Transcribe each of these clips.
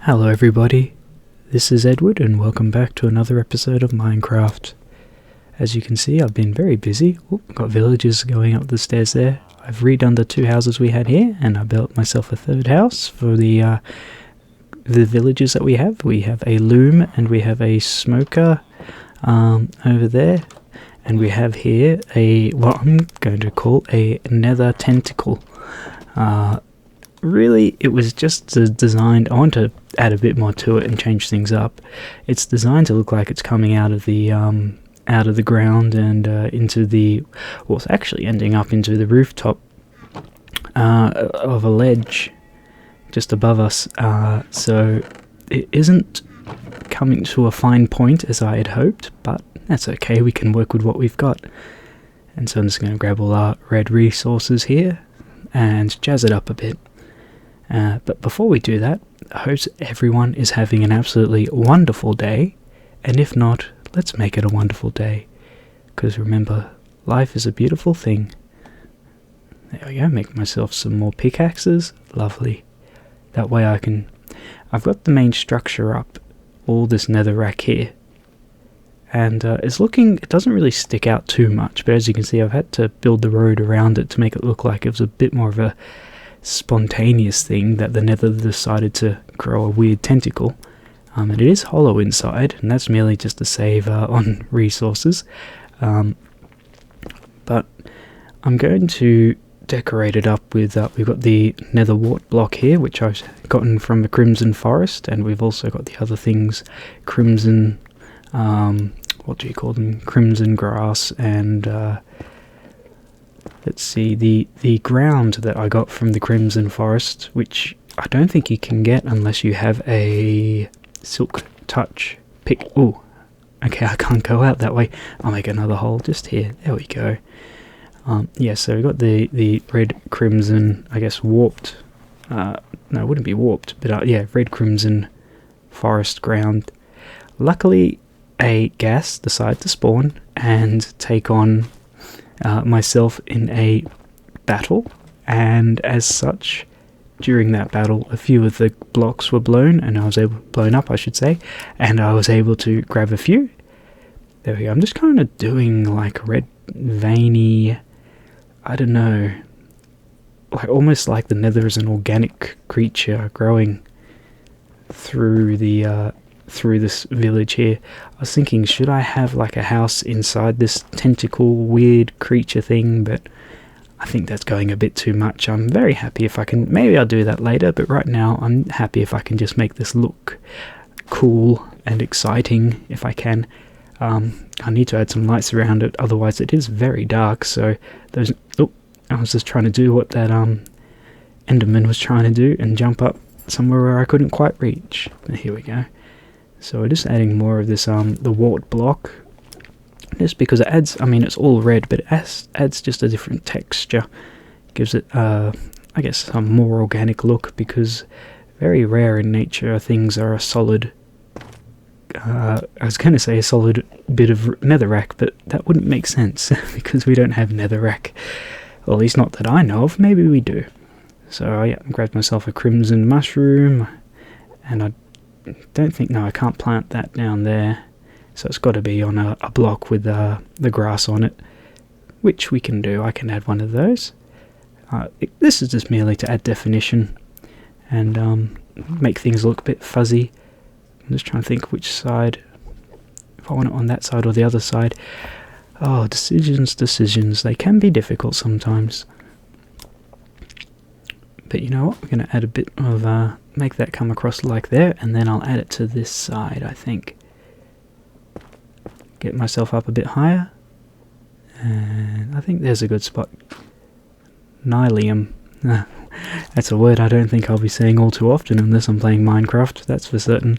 Hello everybody, this is Edward and welcome back to another episode of Minecraft. As you can see, I've been very busy. Got villagers going up the stairs there. I've redone the two houses we had here and I built myself a third house for the villagers that we have. We have a loom and we have a smoker over there, and we have here what I'm going to call a Nether Tentacle. Really, it was just designed. I want to add a bit more to it and change things up. It's designed to look like it's coming out of the ground and into the, well, it's actually ending up into the rooftop of a ledge just above us. So it isn't coming to a fine point as I had hoped, but that's okay. We can work with what we've got. And so I'm just going to grab all our red resources here and jazz it up a bit. But before we do that, I hope everyone is having an absolutely wonderful day, and if not, let's make it a wonderful day, because remember, life is a beautiful thing. There we go, make myself some more pickaxes, lovely. That way I've got the main structure up, all this netherrack here, and it doesn't really stick out too much, but as you can see I've had to build the road around it to make it look like it was a bit more of a spontaneous thing that the nether decided to grow a weird tentacle. And it is hollow inside, and that's merely just to save on resources. But I'm going to decorate it up with, we've got the nether wart block here, which I've gotten from the crimson forest, and we've also got the other things, crimson, what do you call them, crimson grass, and let's see, the ground that I got from the crimson forest, which I don't think you can get unless you have a silk touch pick. Oh, okay, I can't go out that way. I'll make another hole just here. There we go. Yeah, so we got the red crimson, I guess warped. No, it wouldn't be warped, but yeah, red crimson forest ground. Luckily, a ghast decided to spawn and take on myself in a battle, and as such, during that battle, a few of the blocks were blown up, I should say, and I was able to grab a few. There we go. I'm just kind of doing like red veiny, I don't know, like almost like the nether is an organic creature growing through this village here. I was thinking, should I have like a house inside this tentacle weird creature thing, but I think that's going a bit too much. I'm very happy if I can, maybe I'll do that later, but right now I'm happy if I can just make this look cool and exciting if I can. I need to add some lights around it, otherwise it is very dark. So I was just trying to do what that Enderman was trying to do and jump up somewhere where I couldn't quite reach. But here we go. So we're just adding more of this, the wart block, just because it adds, I mean it's all red, but it adds just a different texture, gives it, I guess, a more organic look, because very rare in nature things are a solid, I was going to say a solid bit of netherrack, but that wouldn't make sense, because we don't have netherrack, or at least not that I know of. Maybe we do. So yeah, I grabbed myself a crimson mushroom, and I don't think, no, I can't plant that down there, so it's got to be on a block with the grass on it, which we can do. I can add one of those. This is just merely to add definition and make things look a bit fuzzy. I'm just trying to think which side, if I want it on that side or the other side. Oh, decisions, they can be difficult sometimes. But you know what, we're going to add a bit of, make that come across like there, and then I'll add it to this side, I think. Get myself up a bit higher, and I think there's a good spot. Nylium. That's a word I don't think I'll be saying all too often unless I'm playing Minecraft, that's for certain.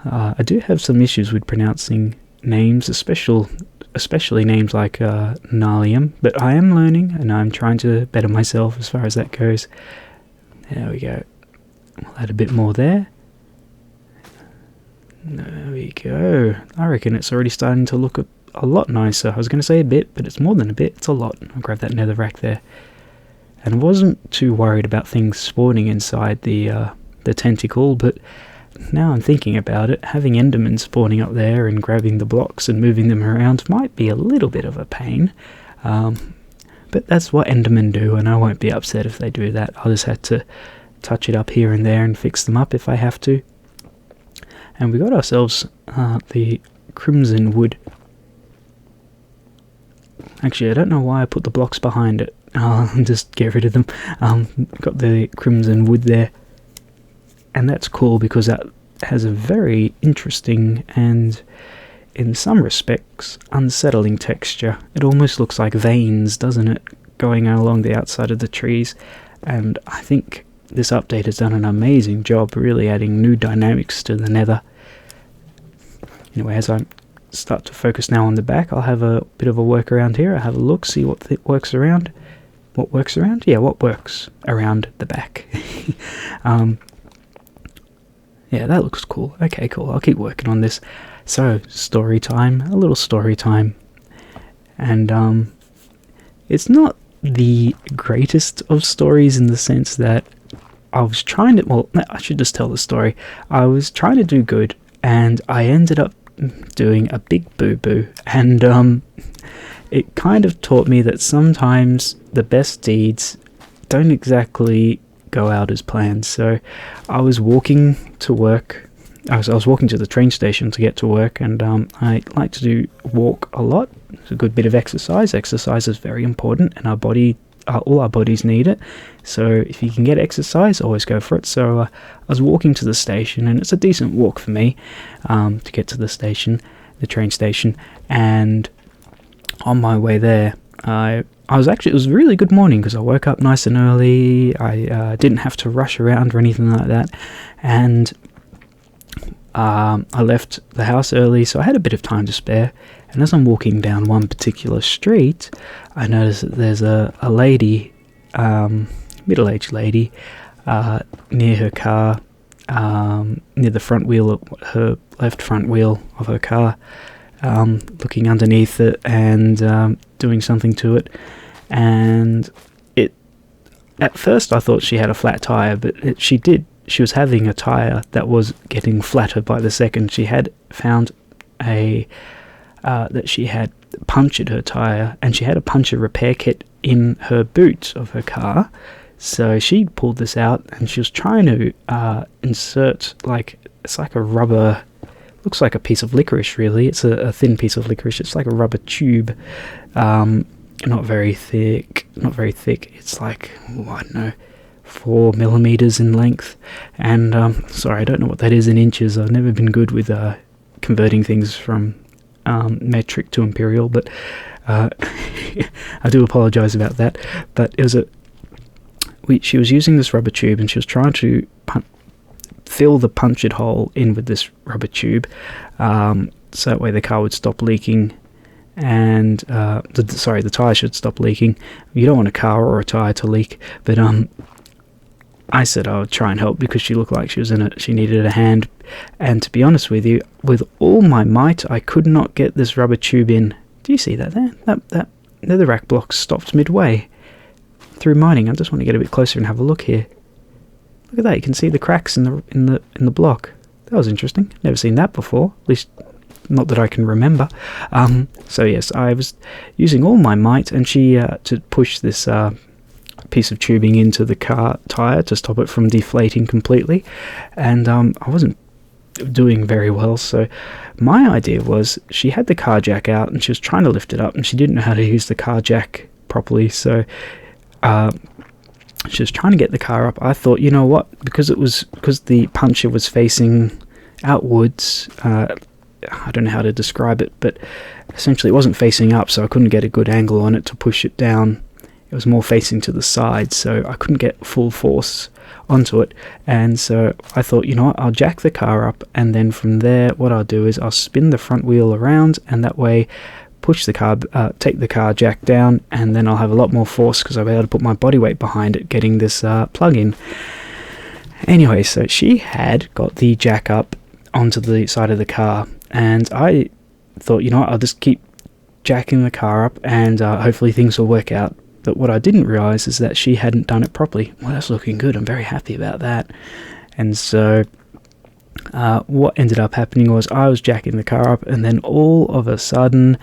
I do have some issues with pronouncing names, especially names like Nylium, but I am learning and I'm trying to better myself as far as that goes. There we go. We'll add a bit more there. There we go. I reckon it's already starting to look a lot nicer. I was going to say a bit, but it's more than a bit, it's a lot. I'll grab that netherrack there. And wasn't too worried about things spawning inside the tentacle, but now I'm thinking about it, having Endermen spawning up there and grabbing the blocks and moving them around might be a little bit of a pain. But that's what Endermen do, and I won't be upset if they do that. I'll just have to touch it up here and there and fix them up if I have to. And we got ourselves the crimson wood. Actually, I don't know why I put the blocks behind it. I'll just get rid of them. Got the crimson wood there. And that's cool because that has a very interesting and, in some respects, unsettling texture. It almost looks like veins, doesn't it, going along the outside of the trees. And I think this update has done an amazing job really adding new dynamics to the Nether. Anyway, as I start to focus now on the back, I'll have a bit of a work around here. I'll have a look, see what works around. What works around? Yeah, what works around the back. Yeah, that looks cool. Okay, cool. I'll keep working on this. So, story time. A little story time. And it's not the greatest of stories in the sense that I was trying to... Well, I should just tell the story. I was trying to do good, and I ended up doing a big boo-boo. And it kind of taught me that sometimes the best deeds don't exactly go out as planned. So I was walking to work. I was walking to the train station to get to work, and I like to walk a lot. It's a good bit of exercise. Exercise is very important, and all our bodies need it. So if you can get exercise, always go for it. So I was walking to the station, and it's a decent walk for me to get to the station, the train station. And on my way there, it was a really good morning because I woke up nice and early. I didn't have to rush around or anything like that, and I left the house early, so I had a bit of time to spare. And as I'm walking down one particular street, I noticed that there's a lady, middle-aged lady, near her car, near the front wheel, her left front wheel of her car, looking underneath it and doing something to it. And at first I thought she had a flat tire, but she was having a tire that was getting flatter by the second. She had found that she had punctured her tire, and she had a puncture repair kit in her boot of her car. So she pulled this out, and she was trying to insert, it's like a rubber, looks like a piece of licorice really. It's a thin piece of licorice. It's like a rubber tube, not very thick. It's like, I don't know, 4 millimeters in length. And sorry, I don't know what that is in inches. I've never been good with converting things from metric to imperial, but I do apologize about that. But it was she was using this rubber tube, and she was trying to fill the punctured hole in with this rubber tube, so that way the car would stop leaking, and the tire should stop leaking. You don't want a car or a tire to leak, but I said I would try and help because she looked like she needed a hand. And to be honest with you, with all my might, I could not get this rubber tube in. Do you see that there? That netherrack block stopped midway through mining. I just want to get a bit closer and have a look here. Look at that! You can see the cracks in the block. That was interesting. Never seen that before. At least, not that I can remember. So yes, I was using all my might, and she to push this piece of tubing into the car tire to stop it from deflating completely, and I wasn't doing very well. So my idea was, she had the car jack out and she was trying to lift it up, and she didn't know how to use the car jack properly, so she was trying to get the car up. I thought, you know what, because the puncture was facing outwards, I don't know how to describe it, but essentially it wasn't facing up, so I couldn't get a good angle on it to push it down. It was more facing to the side, so I couldn't get full force onto it. And so I thought, you know what, I'll jack the car up, and then from there what I'll do is I'll spin the front wheel around, and that way push the car, take the car jack down, and then I'll have a lot more force because I'll be able to put my body weight behind it, getting this plug in. Anyway, so she had got the jack up onto the side of the car, and I thought, you know what, I'll just keep jacking the car up, and hopefully things will work out. But what I didn't realise is that she hadn't done it properly. Well, that's looking good. I'm very happy about that. And so what ended up happening was I was jacking the car up, and then all of a sudden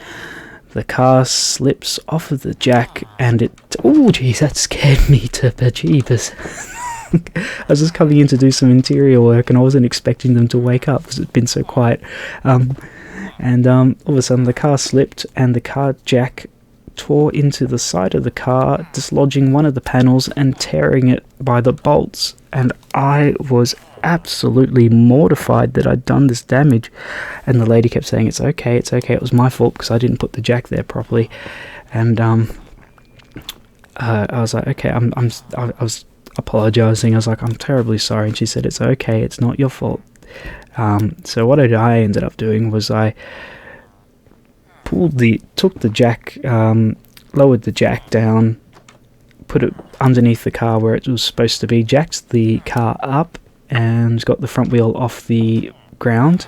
the car slips off of the jack, and it... Oh, geez, that scared me to bejeebus. I was just coming in to do some interior work, and I wasn't expecting them to wake up because it's been so quiet. All of a sudden the car slipped, and the car jack tore into the side of the car, dislodging one of the panels and tearing it by the bolts. And I was absolutely mortified that I'd done this damage, and the lady kept saying, it's okay, it was my fault because I didn't put the jack there properly. And I was like, okay, I was apologizing. I was like, I'm terribly sorry. And she said, it's okay, it's not your fault. So what I ended up doing was I took the jack, lowered the jack down, put it underneath the car where it was supposed to be, jacked the car up, and got the front wheel off the ground.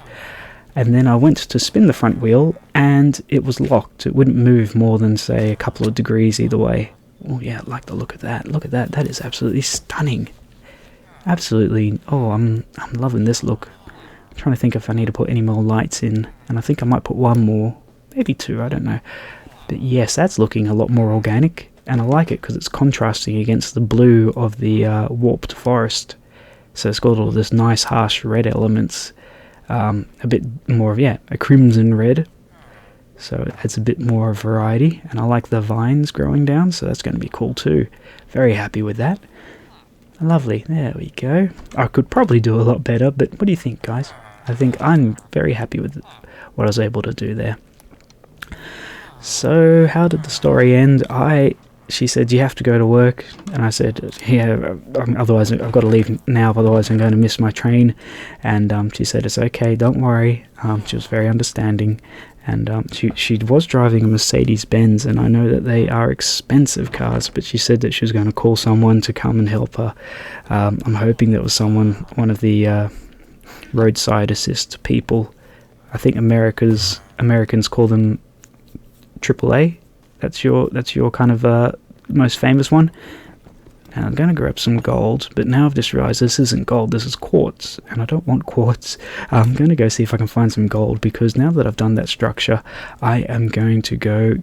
And then I went to spin the front wheel, and it was locked. It wouldn't move more than, say, a couple of degrees either way. Oh yeah, I like the look of that. Look at that. That is absolutely stunning. Absolutely. Oh, I'm loving this look. I'm trying to think if I need to put any more lights in, and I think I might put one more, maybe two, I don't know. But yes, that's looking a lot more organic, and I like it because it's contrasting against the blue of the warped forest. So it's got all this nice harsh red elements, a bit more of, a crimson red. So it adds a bit more variety, and I like the vines growing down, so that's going to be cool too. Very happy with that. Lovely, there we go. I could probably do a lot better, but what do you think, guys? I think I'm very happy with what I was able to do there. So how did the story end? She said, you have to go to work, and I said, yeah, otherwise I've got to leave now, otherwise I'm going to miss my train. And she said, it's okay, don't worry. She was very understanding, and she was driving a Mercedes-Benz, and I know that they are expensive cars, but she said that she was going to call someone to come and help her. I'm hoping that was one of the roadside assist people. I think Americans call them AAA. That's your kind of most famous one. Now I'm going to grab some gold, but now I've just realized this isn't gold, this is quartz, and I don't want quartz. I'm going to go see if I can find some gold, because now that I've done that structure, I am going to go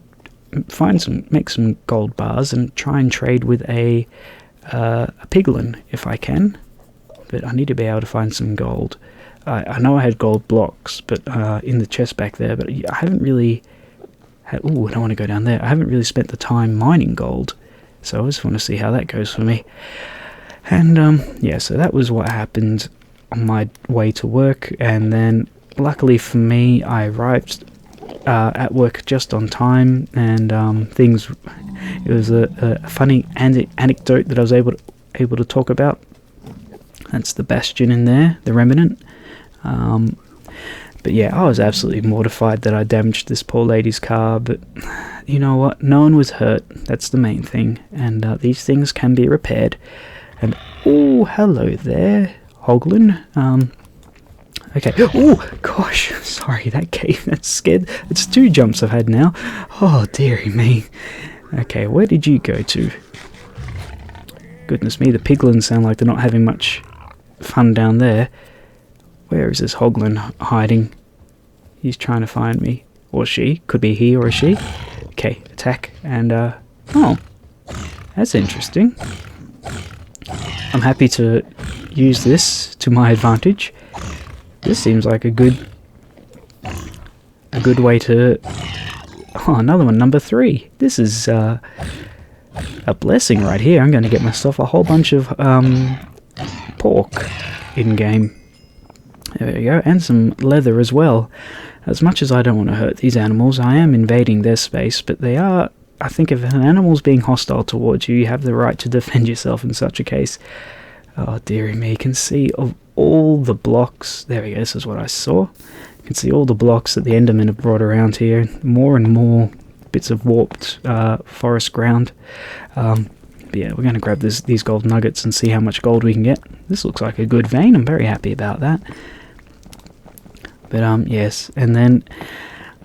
make some gold bars and try and trade with a piglin if I can. But I need to be able to find some gold. I know I had gold blocks, but in the chest back there, but I haven't really... Ooh, I don't want to go down there. I haven't really spent the time mining gold, so I just want to see how that goes for me. And so that was what happened on my way to work, and then luckily for me, I arrived at work just on time, and it was a funny anecdote that I was able to talk about. That's the bastion in there, the remnant. But yeah, I was absolutely mortified that I damaged this poor lady's car, but you know what? No one was hurt. That's the main thing. And these things can be repaired. And, oh, hello there, Hoglin. Okay. Oh, gosh. Sorry, that scared. It's 2 jumps I've had now. Oh, dearie me. Okay, where did you go to? Goodness me, the piglins sound like they're not having much fun down there. Where is this Hoglin hiding? He's trying to find me. Or she. Could be he or a she. Okay, attack. And, oh. That's interesting. I'm happy to use this to my advantage. This seems like a good way to... Oh, another one, number 3. This is, a blessing right here. I'm going to get myself a whole bunch of, pork in-game. There we go, and some leather as well. As much as I don't want to hurt these animals, I am invading their space, but they are... I think if an animal's being hostile towards you, you have the right to defend yourself in such a case. Oh, dearie me, you can see of all the blocks... There we go, this is what I saw. You can see all the blocks that the Endermen have brought around here. More and more bits of warped forest ground. But yeah, we're going to grab these gold nuggets and see how much gold we can get. This looks like a good vein. I'm very happy about that. But yes, and then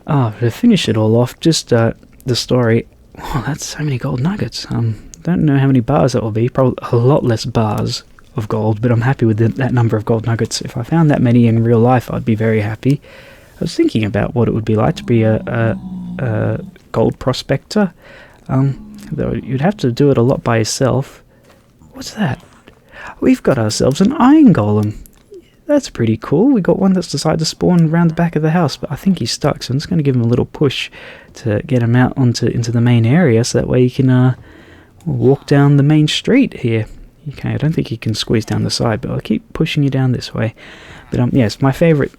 to finish it all off, just the story. Oh, that's so many gold nuggets. Don't know how many bars that will be. Probably a lot less bars of gold, but I'm happy with that number of gold nuggets. If I found that many in real life, I'd be very happy. I was thinking about what it would be like to be a gold prospector, though you'd have to do it a lot by yourself. What's that? We've got ourselves an iron golem. That's pretty cool. We got one that's decided to spawn around the back of the house, but I think he's stuck, so I'm just going to give him a little push to get him out into the main area, so that way he can walk down the main street here. Okay, I don't think he can squeeze down the side, but I'll keep pushing you down this way. But yes, my favourite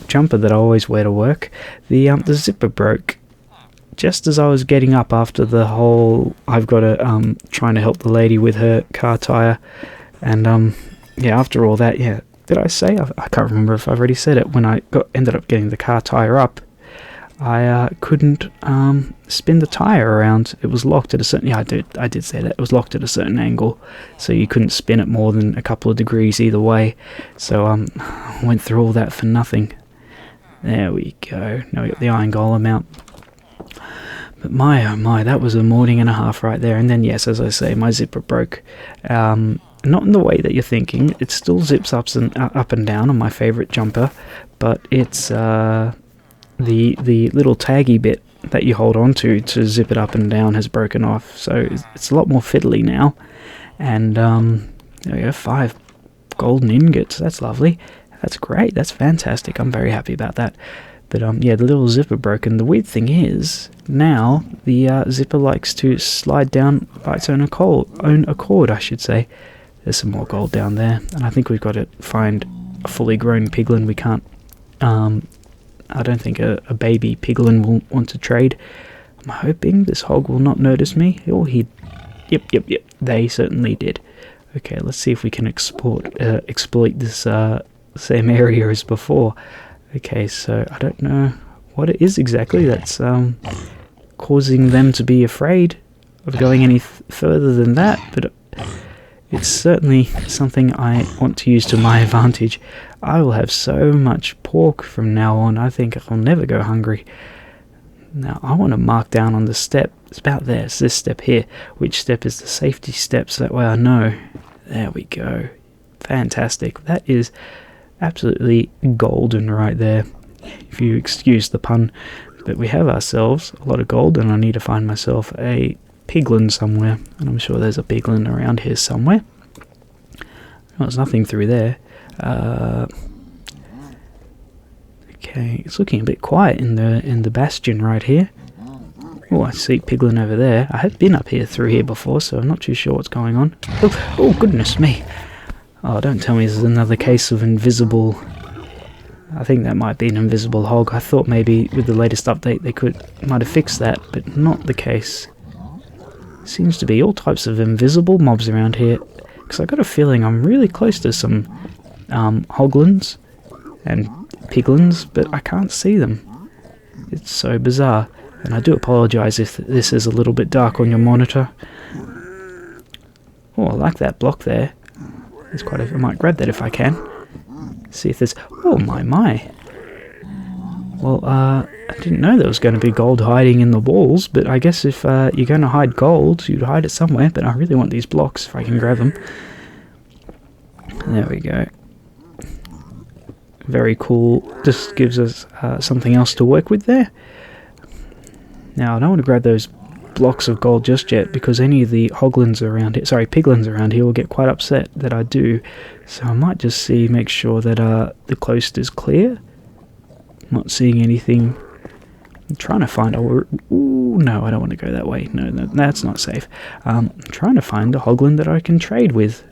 jumper that I always wear to work, the zipper broke just as I was getting up after the whole I've got to trying to help the lady with her car tyre, and yeah, after all that, yeah. Did I say? I can't remember if I've already said it. When I ended up getting the car tyre up, I couldn't spin the tyre around. It was locked at a certain... Yeah, I did say that. It was locked at a certain angle, so you couldn't spin it more than a couple of degrees either way. So I went through all that for nothing. There we go. Now we got the iron golem out. But my oh my, that was a morning and a half right there. And then, yes, as I say, my zipper broke. Not in the way that you're thinking. It still zips up and down on my favourite jumper, but it's the little taggy bit that you hold on to zip it up and down has broken off. So it's a lot more fiddly now. And there we go, 5 golden ingots. That's lovely. That's great. That's fantastic. I'm very happy about that. But yeah, the little zipper broke, and the weird thing is, now the zipper likes to slide down by its own accord, I should say. There's some more gold down there, and I think we've got to find a fully grown piglin. We can't, I don't think a baby piglin will want to trade. I'm hoping this hog will not notice me. Oh, yep, they certainly did. Okay, let's see if we can exploit this same area as before. Okay, so I don't know what it is exactly that's causing them to be afraid of going any further than that, but it's certainly something I want to use to my advantage. I will have so much pork from now on, I think I'll never go hungry. Now, I want to mark down on the step. It's about there. It's this step here. Which step is the safety step, so that way I know. There we go. Fantastic. That is absolutely golden right there, if you excuse the pun. But we have ourselves a lot of gold, and I need to find myself a piglin somewhere, and I'm sure there's a piglin around here somewhere. Well, there's nothing through there. Okay, it's looking a bit quiet in the bastion right here. Oh, I see piglin over there. I have been up here through here before, so I'm not too sure what's going on. Oh goodness me. Oh, don't tell me this is another case of invisible... I think that might be an invisible hog. I thought maybe with the latest update they might have fixed that, but not the case. Seems to be all types of invisible mobs around here, because I got a feeling I'm really close to some hoglins and piglins, but I can't see them. It's so bizarre, and I do apologise if this is a little bit dark on your monitor. Oh, I like that block there. There's quite I might grab that if I can. See if there's... Oh my. Well, I didn't know there was going to be gold hiding in the walls, but I guess if you're going to hide gold, you'd hide it somewhere, but I really want these blocks if I can grab them. There we go. Very cool. This gives us something else to work with there. Now, I don't want to grab those blocks of gold just yet, because any of the piglins around here will get quite upset that I do. So I might just make sure that the coast is clear. Not seeing anything. I'm trying to find ooh, no, I don't want to go that way. No, that's not safe. I'm trying to find a hoglin that I can trade with.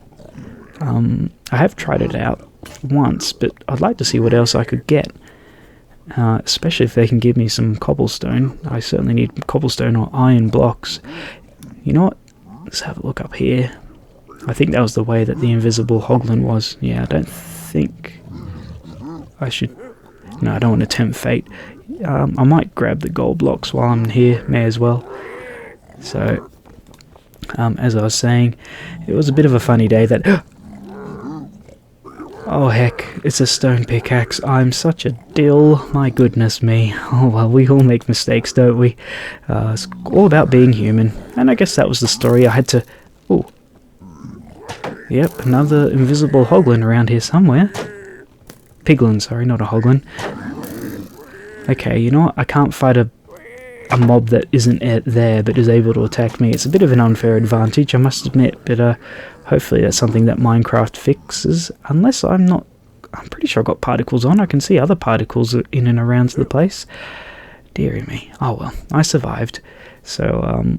I have tried it out once, but I'd like to see what else I could get. Especially if they can give me some cobblestone. I certainly need cobblestone or iron blocks. You know what? Let's have a look up here. I think that was the way that the invisible hoglin was. Yeah, I don't think I should... No, I don't want to tempt fate. I might grab the gold blocks while I'm here. May as well. So, as I was saying, it was a bit of a funny day that... Oh heck, it's a stone pickaxe. I'm such a dill. My goodness me. Oh well, we all make mistakes, don't we? It's all about being human. And I guess that was the story. I had to... Ooh. Yep, another invisible hoglin around here somewhere. Piglin, sorry, not a hoglin. Okay, you know what? I can't fight a mob that isn't there but is able to attack me. It's a bit of an unfair advantage, I must admit, but hopefully that's something that Minecraft fixes. Unless I'm pretty sure I've got particles on. I can see other particles in and around the place. Deary me. Oh well, I survived. So,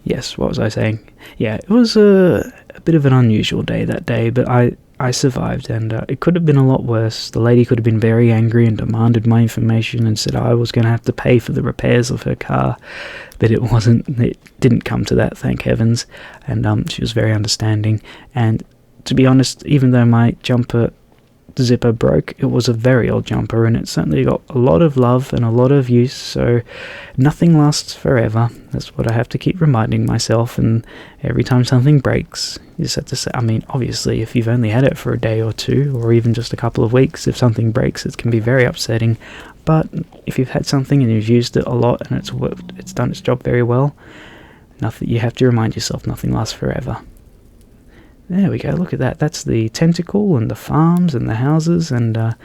yes, what was I saying? Yeah, it was a bit of an unusual day that day, but I survived, and it could have been a lot worse. The lady could have been very angry and demanded my information and said I was going to have to pay for the repairs of her car, but it didn't come to that, thank heavens, and she was very understanding. And to be honest, even though my jumper zipper broke, it was a very old jumper, and it certainly got a lot of love and a lot of use, so nothing lasts forever. That's what I have to keep reminding myself, and every time something breaks, you just have to say, I mean, obviously, if you've only had it for a day or two, or even just a couple of weeks, if something breaks, it can be very upsetting, but if you've had something and you've used it a lot, and it's done its job very well, you have to remind yourself nothing lasts forever. There we go, look at that. That's the tentacle and the farms and the houses, and the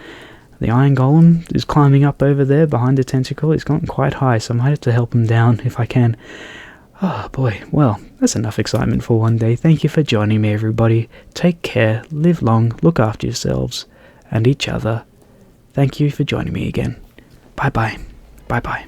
iron golem is climbing up over there behind the tentacle. He's gotten quite high, so I might have to help him down if I can. Oh boy, well, that's enough excitement for one day. Thank you for joining me, everybody. Take care, live long, look after yourselves and each other. Thank you for joining me again. Bye bye. Bye bye.